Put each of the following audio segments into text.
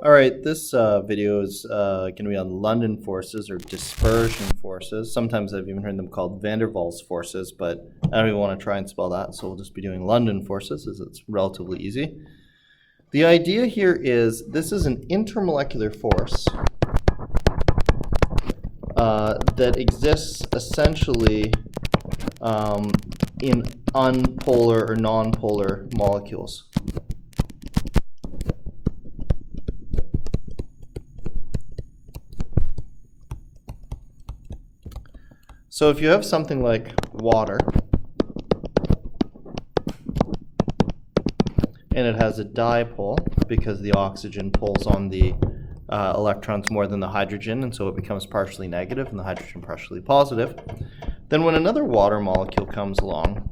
All right, this video is going to be on London forces or dispersion forces. Sometimes I've even heard them called van der Waals forces, but I don't even want to try and spell that, so we'll just be doing London forces as it's relatively easy. The idea here is this is an intermolecular force that exists essentially in unpolar or nonpolar molecules. So if you have something like water, and it has a dipole because the oxygen pulls on the electrons more than the hydrogen, and so it becomes partially negative and the hydrogen partially positive, then when another water molecule comes along,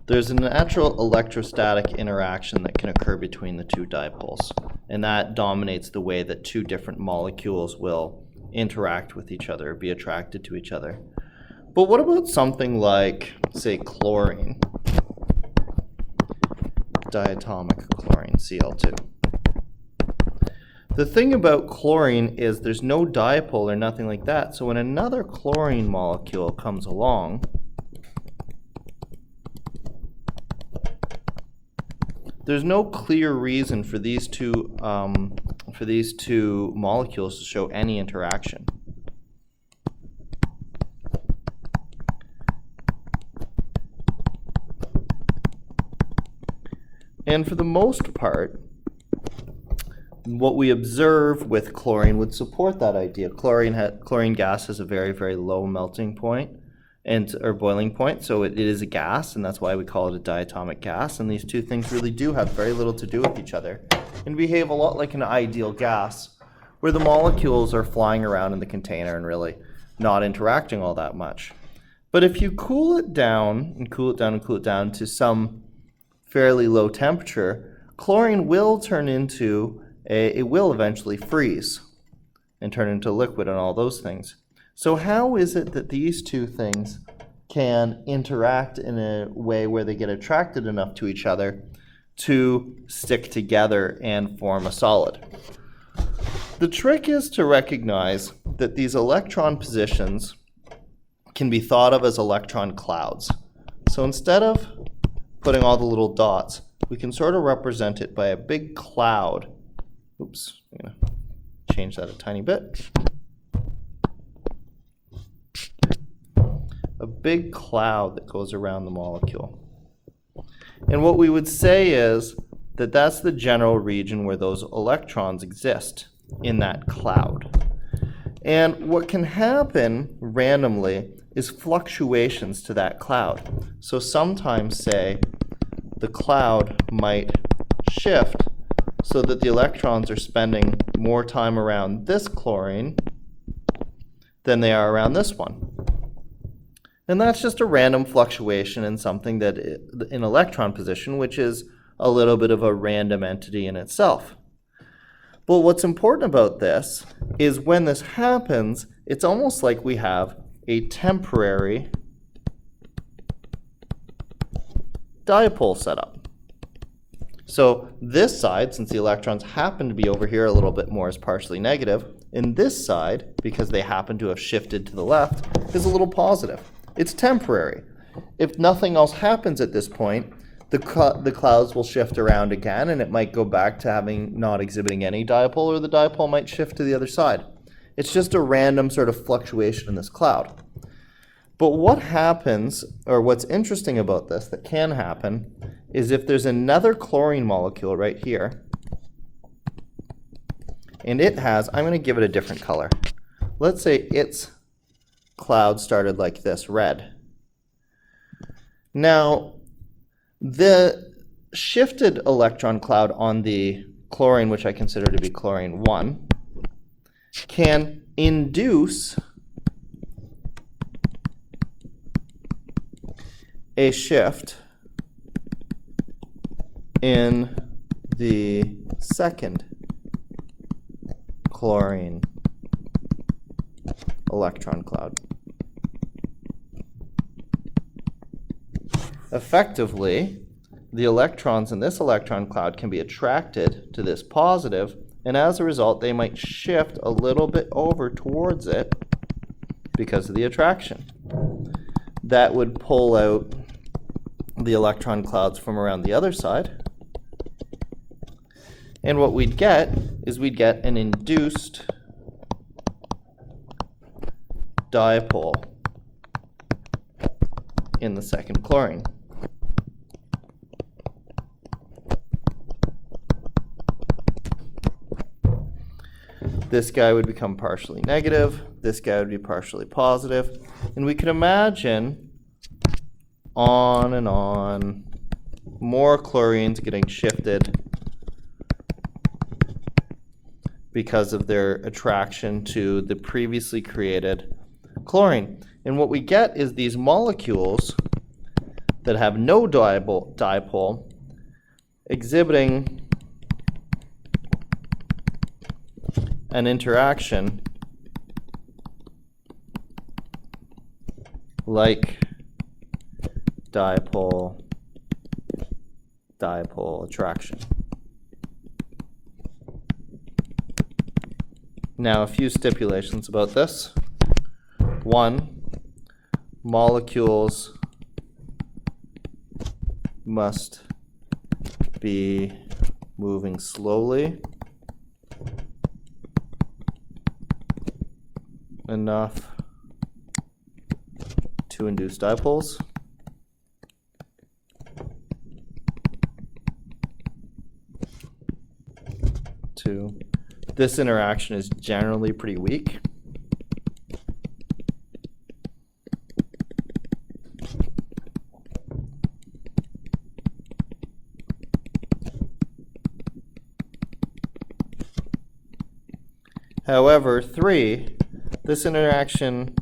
there's a natural electrostatic interaction that can occur between the two dipoles, and that dominates the way that two different molecules will interact with each other, be attracted to each other. But what about something like, say, chlorine? Diatomic chlorine, Cl2. The thing about chlorine is there's no dipole or nothing like that, so when another chlorine molecule comes along, there's no clear reason for these two molecules to show any interaction. And for the most part, what we observe with chlorine would support that idea. Chlorine gas has a very, very low melting point or boiling point, so it is a gas, and that's why we call it a diatomic gas. And these two things really do have very little to do with each other and behave a lot like an ideal gas, where the molecules are flying around in the container and really not interacting all that much. But if you cool it down and cool it down and cool it down to some fairly low temperature, chlorine will turn into it will eventually freeze and turn into liquid and all those things. So how is it that these two things can interact in a way where they get attracted enough to each other to stick together and form a solid? The trick is to recognize that these electron positions can be thought of as electron clouds. So instead of putting all the little dots, we can sort of represent it by a big cloud. Oops, I'm going to change that a tiny bit. A big cloud that goes around the molecule. And what we would say is that that's the general region where those electrons exist in that cloud. And what can happen randomly is fluctuations to that cloud. So sometimes, say, the cloud might shift so that the electrons are spending more time around this chlorine than they are around this one. And that's just a random fluctuation in something that, in electron position, which is a little bit of a random entity in itself. But what's important about this is when this happens, it's almost like we have a temporary dipole setup. So this side, since the electrons happen to be over here a little bit more, is partially negative. And this side, because they happen to have shifted to the left, is a little positive. It's temporary. If nothing else happens at this point, the clouds will shift around again, and it might go back to not exhibiting any dipole, or the dipole might shift to the other side. It's just a random sort of fluctuation in this cloud. But what happens, or what's interesting about this that can happen, is if there's another chlorine molecule right here, and it has, I'm going to give it a different color. Let's say its cloud started like this, red. Now, the shifted electron cloud on the chlorine, which I consider to be chlorine 1, can induce a shift in the second chlorine electron cloud. Effectively, the electrons in this electron cloud can be attracted to this positive, and as a result, they might shift a little bit over towards it because of the attraction. That would pull out the electron clouds from around the other side. And what we'd get is we'd get an induced dipole in the second chlorine. This guy would become partially negative, this guy would be partially positive, and we can imagine on and on, more chlorines getting shifted because of their attraction to the previously created chlorine. And what we get is these molecules that have no dipole exhibiting an interaction like dipole attraction. Now, a few stipulations about this. One, molecules must be moving slowly enough to induce dipoles. Two, this interaction is generally pretty weak. However, three, this interaction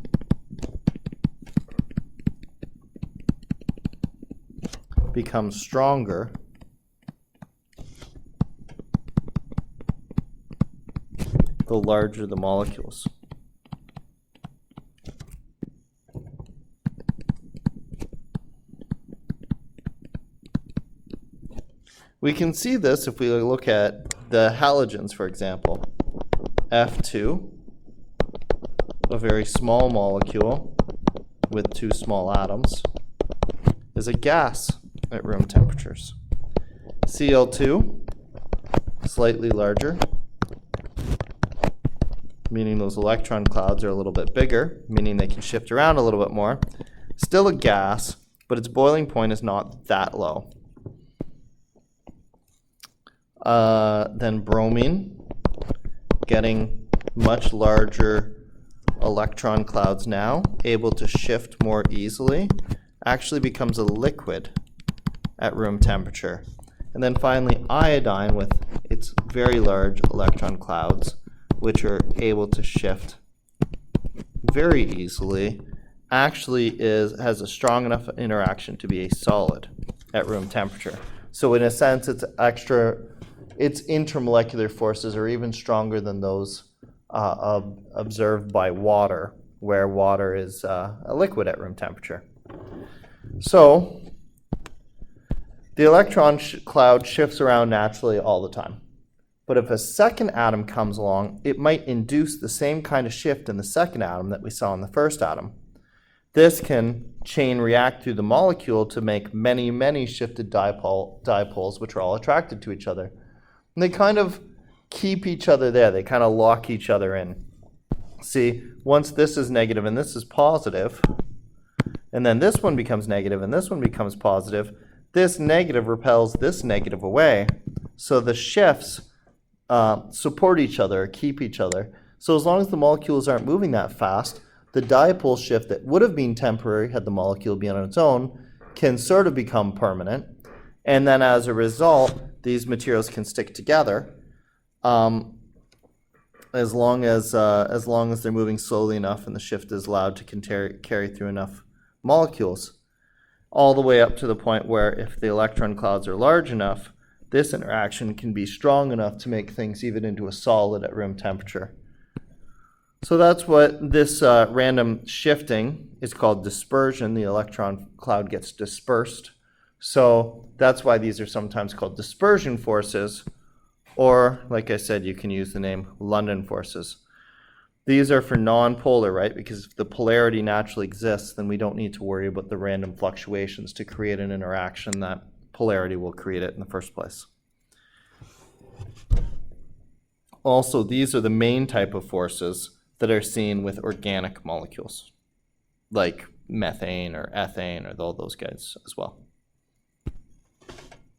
becomes stronger the larger the molecules. We can see this if we look at the halogens, for example. F2, a very small molecule with two small atoms, is a gas at room temperatures. Cl2, slightly larger, meaning those electron clouds are a little bit bigger, meaning they can shift around a little bit more. Still a gas, but its boiling point is not that low. Then bromine, getting much larger electron clouds now, able to shift more easily, actually becomes a liquid at room temperature. And then finally, iodine, with its very large electron clouds, which are able to shift very easily, actually has a strong enough interaction to be a solid at room temperature. So in a sense, its intermolecular forces are even stronger than those observed by water, where water is a liquid at room temperature. So the electron cloud shifts around naturally all the time. But if a second atom comes along, it might induce the same kind of shift in the second atom that we saw in the first atom. This can chain react through the molecule to make many, many shifted dipoles, which are all attracted to each other. And they kind of keep each other there. They kind of lock each other in. See, once this is negative and this is positive, and then this one becomes negative and this one becomes positive, this negative repels this negative away. So the shifts support each other, keep each other. So as long as the molecules aren't moving that fast, the dipole shift that would have been temporary had the molecule been on its own can sort of become permanent. And then as a result, these materials can stick together as long as they're moving slowly enough and the shift is allowed to carry through enough molecules, all the way up to the point where if the electron clouds are large enough, this interaction can be strong enough to make things even into a solid at room temperature. So that's what this random shifting is called dispersion. The electron cloud gets dispersed So that's why these are sometimes called dispersion forces, or like I said, you can use the name London forces. These are for non-polar, right? Because if the polarity naturally exists, then we don't need to worry about the random fluctuations to create an interaction that polarity will create it in the first place. Also, these are the main type of forces that are seen with organic molecules, like methane or ethane or all those guys as well.